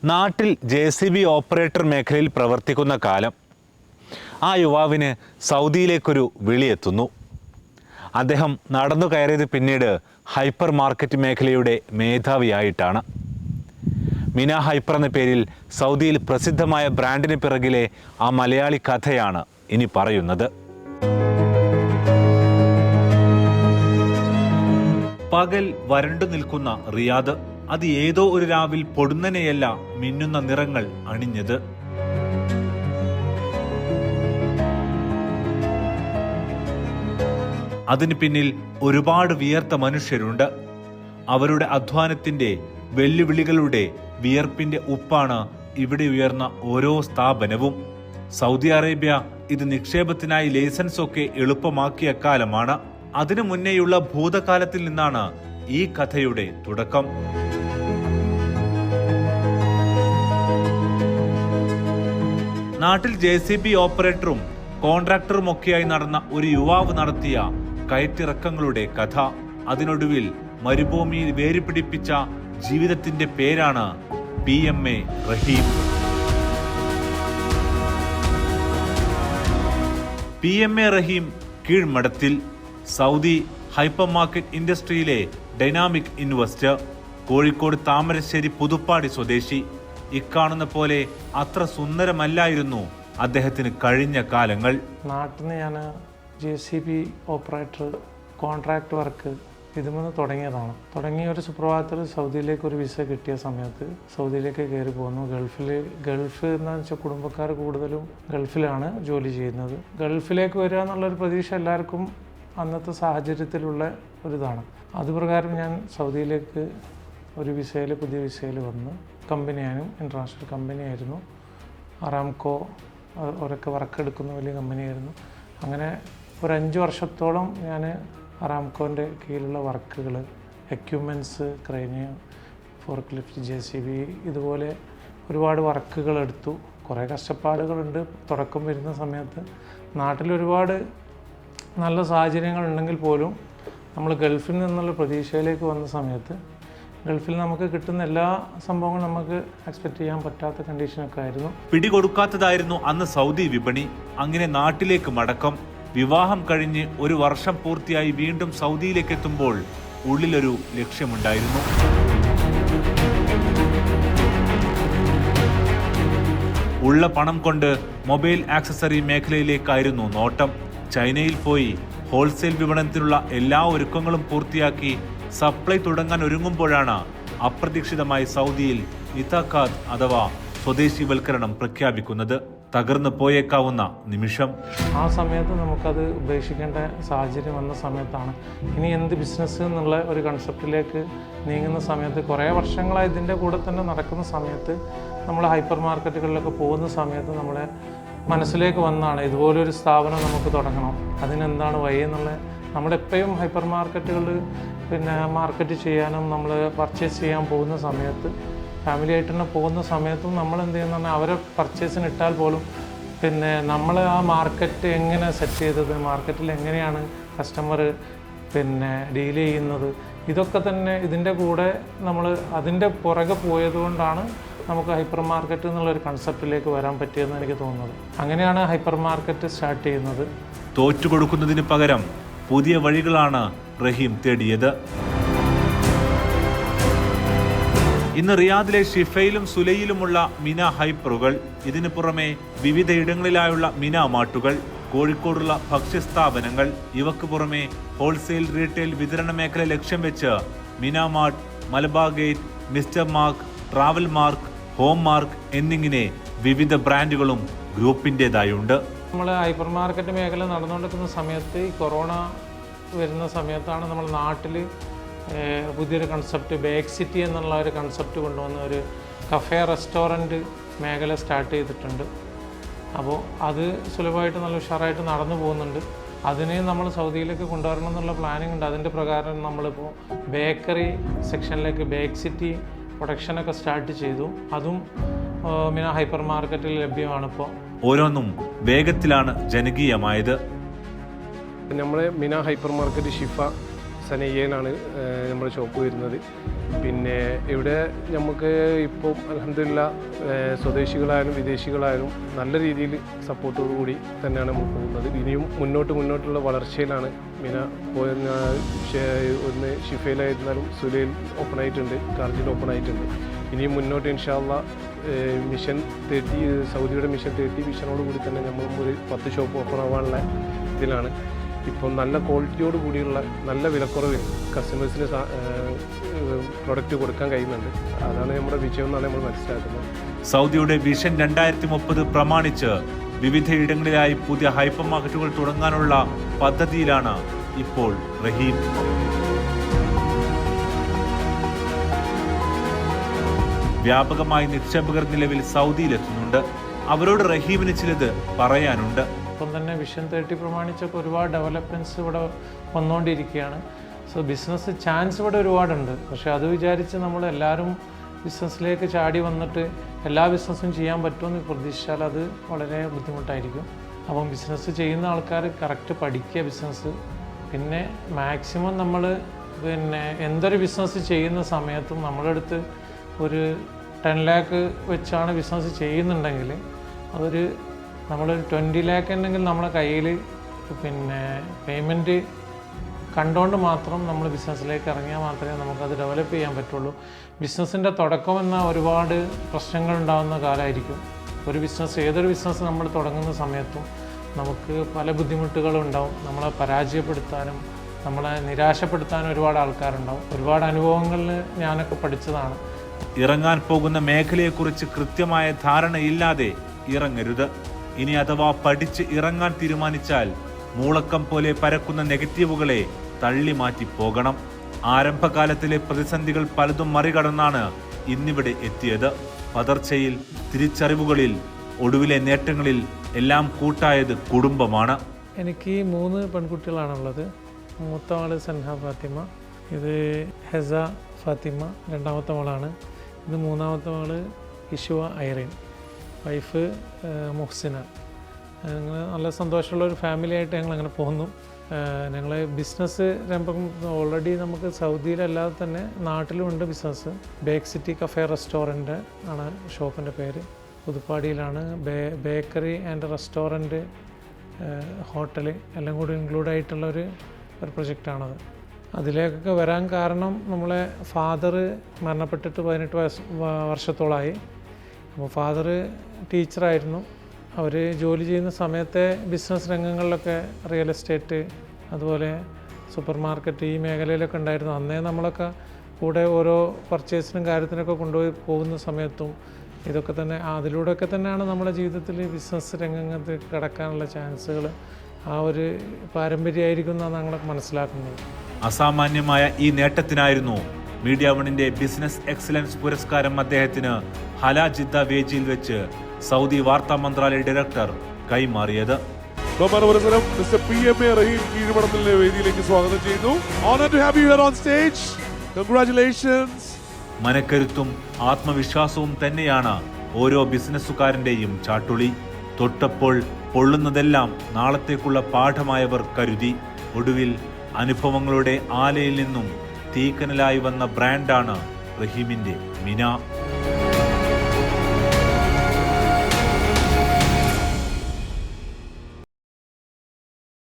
നാട്ടിൽ JCB operator മേഖലയിൽ പ്രവർത്തിക്കുന്ന കാലം ആ യുവാവിന് സൗദിയിലേക്കൊരു വിളിയെത്തുന്നു. അദ്ദേഹം നടന്നു കയറിയത് പിന്നീട് ഹൈപ്പർ മാർക്കറ്റ് മേഖലയുടെ മേധാവിയായിട്ടാണ്. മിന ഹൈപ്പർ എന്ന പേരിൽ സൗദിയിൽ പ്രസിദ്ധമായ ബ്രാൻഡിന് പിറകിലെ ആ മലയാളി കഥയാണ് ഇനി പറയുന്നത്. പകൽ വരണ്ടു നിൽക്കുന്ന റിയാദ്, അത് ഏതോ ഒരു രാവിൽ പൊടുന്നനെയല്ല മിന്നുന്ന നിറങ്ങൾ അണിഞ്ഞത്. അതിന് പിന്നിൽ ഒരുപാട് വിയർത്ത മനുഷ്യരുണ്ട്. അവരുടെ അധ്വാനത്തിന്റെ, വെല്ലുവിളികളുടെ, വിയർപ്പിന്റെ ഉപ്പാണ് ഇവിടെ ഉയർന്ന ഓരോ സ്ഥാപനവും. സൗദി അറേബ്യ ഇത് നിക്ഷേപത്തിനായി ലൈസൻസ് ഒക്കെ എളുപ്പമാക്കിയ കാലമാണ്. അതിനു മുന്നേയുള്ള ഭൂതകാലത്തിൽ നിന്നാണ് ഈ കഥയുടെ തുടക്കം. നാട്ടിൽ JCB ഓപ്പറേറ്ററും കോൺട്രാക്ടറും ഒക്കെയായി നടന്ന ഒരു യുവാവ് നടത്തിയ കയറ്റിറക്കങ്ങളുടെ കഥ. അതിനൊടുവിൽ മരുഭൂമിയിൽ വേരുപിടിപ്പിച്ച ജീവിതത്തിന്റെ പേരാണ് PMA Rahim. PMA Rahim Keezhmadathil Saudi hypermarket ഇൻഡസ്ട്രിയിലെ ഡൈനാമിക് ഇൻവെസ്റ്റർ. കോഴിക്കോട് താമരശ്ശേരി പുതുപ്പാടി സ്വദേശി. ഇക്കാണുന്ന പോലെ അത്ര സുന്ദരമല്ലായിരുന്നു അദ്ദേഹത്തിന് കഴിഞ്ഞ കാലങ്ങൾ. നാട്ടിൽ നിന്ന് ഞാൻ JCB ഓപ്പറേറ്റർ കോൺട്രാക്ട് വർക്ക് ഇതിൽ തുടങ്ങിയതാണ്. തുടങ്ങിയ ഒരു സുപ്രഭാതത്തിൽ സൗദിയിലേക്ക് ഒരു വിസ കിട്ടിയ സമയത്ത് സൗദിയിലേക്ക് കയറി പോന്നു. ഗൾഫ് എന്ന് വെച്ചാൽ കുടുംബക്കാർ കൂടുതലും ഗൾഫിലാണ് ജോലി ചെയ്യുന്നത്. ഗൾഫിലേക്ക് വരിക എന്നുള്ളൊരു പ്രതീക്ഷ എല്ലാവർക്കും അന്നത്തെ സാഹചര്യത്തിലുള്ള ഒരിതാണ്. അതുപ്രകാരം ഞാൻ സൗദിയിലേക്ക് ഒരു വിസയിൽ, പുതിയ വിസയിൽ വന്ന്. കമ്പനിയാനും ഇൻ്റർനാഷണൽ കമ്പനിയായിരുന്നു. അറാംകോ അവരൊക്കെ വർക്ക് എടുക്കുന്ന വലിയ കമ്പനിയായിരുന്നു. അങ്ങനെ ഒരു 5 വർഷത്തോളം ഞാൻ അറാംകോൻ്റെ കീഴിലുള്ള വർക്കുകൾ, എക്യുപ്മെൻറ്റ്സ്, ക്രെയിന്, ഫോർക്ലിഫ്റ്റ്, JCB ഇതുപോലെ ഒരുപാട് വർക്കുകൾ എടുത്തു. കുറേ കഷ്ടപ്പാടുകളുണ്ട് തുടക്കം വരുന്ന സമയത്ത്. നാട്ടിലൊരുപാട് നല്ല സാഹചര്യങ്ങളുണ്ടെങ്കിൽ പോലും നമ്മൾ ഗൾഫിൽ നിന്നുള്ള പ്രതീക്ഷയിലേക്ക് വന്ന സമയത്ത് ഗൾഫിൽ നമുക്ക് കിട്ടുന്ന എല്ലാ സംഭവങ്ങളും നമുക്ക് എക്സ്പെക്ട് ചെയ്യാൻ പറ്റാത്ത കണ്ടീഷനൊക്കെ ആയിരുന്നു. പിടികൊടുക്കാത്തതായിരുന്നു അന്ന് സൗദി വിപണി. അങ്ങനെ നാട്ടിലേക്ക് മടക്കം. വിവാഹം കഴിഞ്ഞ് ഒരു വർഷം പൂർത്തിയായി വീണ്ടും സൗദിയിലേക്ക് എത്തുമ്പോൾ ഉള്ളിലൊരു ലക്ഷ്യമുണ്ടായിരുന്നു. ഉള്ള പണം കൊണ്ട് മൊബൈൽ ആക്സസറി മേഖലയിലേക്കായിരുന്നു നോട്ടം. ചൈനയിൽ പോയി ഹോൾസെയിൽ വിപണനത്തിനുള്ള എല്ലാ ഒരുക്കങ്ങളും പൂർത്തിയാക്കി സപ്ലൈ തുടങ്ങാൻ ഒരുങ്ങുമ്പോഴാണ് അപ്രതീക്ഷിതമായി സൗദിയിൽ ഇതാഖാത്ത് അഥവാ സ്വദേശിവൽക്കരണം പ്രഖ്യാപിക്കുന്നത്. തകർന്നു പോയേക്കാവുന്ന നിമിഷം. ആ സമയത്ത് നമുക്കത് ഉപേക്ഷിക്കേണ്ട സാഹചര്യം വന്ന സമയത്താണ്. ഇനി എന്ത് ബിസിനസ് എന്നുള്ള ഒരു കൺസെപ്റ്റിലേക്ക് നീങ്ങുന്ന സമയത്ത്, കുറേ വർഷങ്ങളായി ഇതിൻ്റെ കൂടെ തന്നെ നടക്കുന്ന സമയത്ത്, നമ്മൾ ഹൈപ്പർ മാർക്കറ്റുകളിലൊക്കെ പോകുന്ന സമയത്ത് നമ്മളെ മനസ്സിലേക്ക് വന്നാണ് ഇതുപോലൊരു സ്ഥാപനം നമുക്ക് തുടങ്ങണം. അതിനെന്താണ് വഴി എന്നുള്ള, നമ്മളെപ്പോഴും ഹൈപ്പർ മാർക്കറ്റുകൾ മാർക്കറ്റ് ചെയ്യാനും നമ്മൾ പർച്ചേസ് ചെയ്യാൻ പോകുന്ന സമയത്ത്, ഫാമിലി ആയിട്ട് തന്നെ പോകുന്ന സമയത്തും നമ്മൾ എന്ത് ചെയ്യുന്ന പറഞ്ഞാൽ അവരെ പർച്ചേസിന് ഇട്ടാൽ പോലും നമ്മൾ ആ മാർക്കറ്റ് എങ്ങനെ സെറ്റ് ചെയ്തത്, മാർക്കറ്റിൽ എങ്ങനെയാണ് കസ്റ്റമർ ഡീൽ ചെയ്യുന്നത്, ഇതൊക്കെ തന്നെ ഇതിൻ്റെ കൂടെ നമ്മൾ അതിൻ്റെ പുറകെ പോയതുകൊണ്ടാണ് നമുക്ക് ഹൈപ്പർ മാർക്കറ്റ് എന്നുള്ളൊരു കൺസെപ്റ്റിലേക്ക് വരാൻ പറ്റിയെന്ന് എനിക്ക് തോന്നുന്നത്. അങ്ങനെയാണ് ഹൈപ്പർ മാർക്കറ്റ് സ്റ്റാർട്ട് ചെയ്യുന്നത്. തോറ്റുകൊടുക്കുന്നതിന് പകരം പുതിയ വഴികളാണ് റഹീം തേടിയത്. ഇന്ന് റിയാദിലെ ഷിഫയിലും സുലയിലുമുള്ള മിന ഹൈപ്പറുകൾ, ഇതിനു പുറമെ വിവിധയിടങ്ങളിലായുള്ള മിന മാർട്ടുകൾ, കോഴിക്കോടുള്ള ഭക്ഷ്യസ്ഥാപനങ്ങൾ, ഇവക്ക് പുറമെ ഹോൾസെയിൽ, റീറ്റെയിൽ വിതരണ മേഖല ലക്ഷ്യം വെച്ച് മിന mart, Malabar gate, mister mark, travel mark, home mark എന്നിങ്ങനെ വിവിധ ബ്രാൻഡുകളും ഗ്രൂപ്പിൻ്റെതായുണ്ട്. നമ്മൾ ഹൈപ്പർ മാർക്കറ്റ് മേഖല നടന്നുകൊണ്ടിരിക്കുന്ന സമയത്ത്, ഈ കൊറോണ വരുന്ന സമയത്താണ് നമ്മൾ നാട്ടിൽ പുതിയൊരു കൺസെപ്റ്റ്, ബേക്ക് സിറ്റി എന്നുള്ള ഒരു കൺസെപ്റ്റ് കൊണ്ടുവന്ന ഒരു കഫേ റെസ്റ്റോറൻറ്റ് മേഖല സ്റ്റാർട്ട് ചെയ്തിട്ടുണ്ട്. അപ്പോൾ അത് സുലഭമായിട്ട് നല്ല ഉഷാറായിട്ട് നടന്നു പോകുന്നുണ്ട്. അതിനെ നമ്മൾ സൗദിയിലേക്ക് കൊണ്ടുവരണം എന്നുള്ള പ്ലാനിങ് ഉണ്ട്. അതിൻ്റെ പ്രകാരം നമ്മളിപ്പോൾ ബേക്കറി സെക്ഷനിലേക്ക് ബേക്ക് സിറ്റി പ്രൊഡക്ഷനൊക്കെ സ്റ്റാർട്ട് ചെയ്തു. അതും മിന ഹൈപ്പർ മാർക്കറ്റിൽ ലഭ്യമാണിപ്പോൾ. ഓരോന്നും വേഗത്തിലാണ് ജനകീയമായത്. നമ്മൾ മിന ഹൈപ്പർ മാർക്കറ്റ് ഷിഫ സനയ്യനാണ് നമ്മുടെ ഷോപ്പ് വരുന്നത്. പിന്നെ ഇവിടെ നമുക്ക് ഇപ്പോൾ അൽഹംദുലില്ലാ സ്വദേശികളായാലും വിദേശികളായാലും നല്ല രീതിയിൽ സപ്പോർട്ടോടു കൂടി തന്നെയാണ് നമ്മൾ പോകുന്നത്. ഇനിയും മുന്നോട്ടുള്ള വളർച്ചയിലാണ് മിന. ഒന്ന് ഷിഫയിലായിരുന്നാലും സുലൈൽ ഓപ്പൺ ആയിട്ടുണ്ട്, ഷാർജയിൽ ഓപ്പൺ ആയിട്ടുണ്ട്. ഇനിയും മുന്നോട്ട് ഇൻഷാ അല്ലാ മിഷൻ 30 സൗദിയുടെ മിഷൻ 30 മിഷനോട് കൂടി തന്നെ നമ്മൾ ഒരു 10 ഷോപ്പ് ഓപ്പൺ ആവാനുള്ള ഇതിലാണ്. ഇപ്പം നല്ല ക്വാളിറ്റിയോട് കൂടിയുള്ള നല്ല വിലക്കുറവിൽ കസ്റ്റമേഴ്സിന് പ്രൊഡക്റ്റ് കൊടുക്കാൻ കഴിയുന്നുണ്ട്. അതാണ് നമ്മുടെ വിജയം എന്നാണ് നമ്മൾ മനസ്സിലാക്കുന്നത്. സൗദിയുടെ വിഷൻ 2030 പ്രമാണിച്ച് വിവിധയിടങ്ങളിലായി പുതിയ ഹൈപ്പർ മാർക്കറ്റുകൾ തുടങ്ങാനുള്ള പദ്ധതിയിലാണ് ഇപ്പോൾ റഹീം. വ്യാപകമായി നിക്ഷേപകർ നിലവിൽ സൗദിയിലെത്തുന്നുണ്ട്. അവരോട് റഹീമിന് ചിലത് പറയാനുണ്ട്. ഇപ്പം തന്നെ വിഷൻ 30 പ്രമാണിച്ചൊക്കെ ഒരുപാട് ഡെവലപ്മെൻറ്റ്സ് ഇവിടെ വന്നുകൊണ്ടിരിക്കുകയാണ്. സോ ബിസിനസ് ചാൻസ് ഇവിടെ ഒരുപാടുണ്ട്. പക്ഷേ അത് വിചാരിച്ച് നമ്മളെല്ലാവരും ബിസിനസ്സിലേക്ക് ചാടി വന്നിട്ട് എല്ലാ ബിസിനസ്സും ചെയ്യാൻ പറ്റുമെന്ന് പ്രതീക്ഷിച്ചാൽ അത് വളരെ ബുദ്ധിമുട്ടായിരിക്കും. അപ്പം ബിസിനസ് ചെയ്യുന്ന ആൾക്കാർ കറക്റ്റ് പഠിക്കുക ബിസിനസ്. പിന്നെ മാക്സിമം നമ്മൾ എന്തൊരു ബിസിനസ് ചെയ്യുന്ന സമയത്തും നമ്മളടുത്ത് ഒരു 10 lakh വെച്ചാണ് ബിസിനസ് ചെയ്യുന്നുണ്ടെങ്കിൽ അതൊരു നമ്മളൊരു 20 lakh ഉണ്ടെങ്കിൽ നമ്മളെ കയ്യിൽ പേയ്മെൻറ്റ് കണ്ടുകൊണ്ട് മാത്രം നമ്മൾ ബിസിനസ്സിലേക്ക് ഇറങ്ങിയാൽ മാത്രമേ നമുക്കത് ഡെവലപ്പ് ചെയ്യാൻ പറ്റുള്ളൂ. ബിസിനസ്സിൻ്റെ തുടക്കം എന്ന ഒരുപാട് പ്രശ്നങ്ങൾ ഉണ്ടാകുന്ന കാലമായിരിക്കും. ഏതൊരു ബിസിനസ് നമ്മൾ തുടങ്ങുന്ന സമയത്തും നമുക്ക് പല ബുദ്ധിമുട്ടുകളും ഉണ്ടാവും. നമ്മളെ പരാജയപ്പെടുത്താനും നമ്മളെ നിരാശപ്പെടുത്താനും ഒരുപാട് ആൾക്കാരുണ്ടാവും. ഒരുപാട് അനുഭവങ്ങളിൽ ഞാനൊക്കെ പഠിച്ചതാണ്. ഇറങ്ങാൻ പോകുന്ന മേഖലയെക്കുറിച്ച് കൃത്യമായ ധാരണയില്ലാതെ ഇറങ്ങരുത്. ഇനി അഥവാ പഠിച്ച് ഇറങ്ങാൻ തീരുമാനിച്ചാൽ മൂളക്കം പോലെ പരക്കുന്ന നെഗറ്റീവുകളെ തള്ളി മാറ്റി പോകണം. ആരംഭകാലത്തിലെ പ്രതിസന്ധികൾ പലതും മറികടന്നാണ് ഇന്നിവിടെ എത്തിയത്. പതർച്ചയിൽ, തിരിച്ചറിവുകളിൽ, ഒടുവിലെ നേട്ടങ്ങളിൽ എല്ലാം കൂട്ടായത് കുടുംബമാണ്. എനിക്ക് 3 പെൺകുട്ടികളാണുള്ളത്. മൂത്ത ആള് സൻഹ ഫാത്തിമ, ഇത് ഹെസ ഫാത്തിമ രണ്ടാമത്തെ മോളാണ്. ഇത് മൂന്നാമത്തെ ആള് ഇഷുവ ഐറിൻ, വൈഫ് മുഹ്സിന. ഞങ്ങൾ നല്ല സന്തോഷമുള്ള ഒരു ഫാമിലി ആയിട്ട് ഞങ്ങൾ അങ്ങനെ പോകുന്നു. ഞങ്ങൾ ബിസിനസ് ഓൾറെഡി നമുക്ക് സൗദിയിലല്ലാതെ തന്നെ നാട്ടിലുമുണ്ട് business. Bake City cafe restaurant ആണ് ഷോപ്പിൻ്റെ പേര്. പുതുപ്പാടിയിലാണ്. ബേക്കറി ആൻഡ് റെസ്റ്റോറൻറ്റ്, ഹോട്ടൽ എല്ലാം കൂടി ഇൻക്ലൂഡ് ആയിട്ടുള്ള ഒരു പ്രൊജക്റ്റാണത്. അതിലേക്കൊക്കെ വരാൻ കാരണം നമ്മളെ ഫാദർ മരണപ്പെട്ടിട്ട് 18 വർഷത്തോളമായി. അപ്പോൾ ഫാദർ ടീച്ചറായിരുന്നു. അവർ ജോലി ചെയ്യുന്ന സമയത്തെ ബിസിനസ് രംഗങ്ങളിലൊക്കെ റിയൽ എസ്റ്റേറ്റ്, അതുപോലെ സൂപ്പർ മാർക്കറ്റ്, ഈ മേഖലയിലൊക്കെ ഉണ്ടായിരുന്നു. അന്നേ നമ്മളൊക്കെ കൂടെ ഓരോ പർച്ചേസിനും കാര്യത്തിനൊക്കെ കൊണ്ടുപോയി പോകുന്ന സമയത്തും ഇതൊക്കെ തന്നെ അതിലൂടെയൊക്കെ തന്നെയാണ് നമ്മുടെ ജീവിതത്തിൽ ബിസിനസ് രംഗത്ത് കടക്കാനുള്ള ചാൻസുകൾ ആ ഒരു പാരമ്പര്യമായിരിക്കും എന്നാണ് ഞങ്ങൾ മനസ്സിലാക്കുന്നത്. അസാമാന്യമായ ഈ നേട്ടത്തിനായിരുന്നു മീഡിയ വണിന്റെ ബിസിനസ് എക്സലൻസ് പുരസ്കാരം അദ്ദേഹത്തിന് ഹല ജിദ്ദ വേദിയിൽ വെച്ച് സൗദി വാർത്താ മന്ത്രാലയ ഡയറക്ടർ കൈമാറിയത്. ബഹുമാനപുരസരം മിസ്റ്റർ PMA റഹീം കീഴ്മഠത്തിലെ വേദിയിലേക്ക് സ്വാഗതം ചെയ്യുന്നു. Honored to have you here on stage. Congratulations. മനക്കരുത്തും ആത്മവിശ്വാസവും തന്നെയാണ് ഓരോ ബിസിനസ്സുകാരന്റെയും ചാട്ടുളി. തൊട്ടപ്പോൾ പൊള്ളുന്നതെല്ലാം നാളത്തേക്കുള്ള പാഠമായവർ കരുതി. ഒടുവിൽ അനുഭവങ്ങളുടെ ആലയിൽ നിന്നും തീക്കനലായി വന്ന ബ്രാൻഡാണ് റഹീമിന്റെ മിന.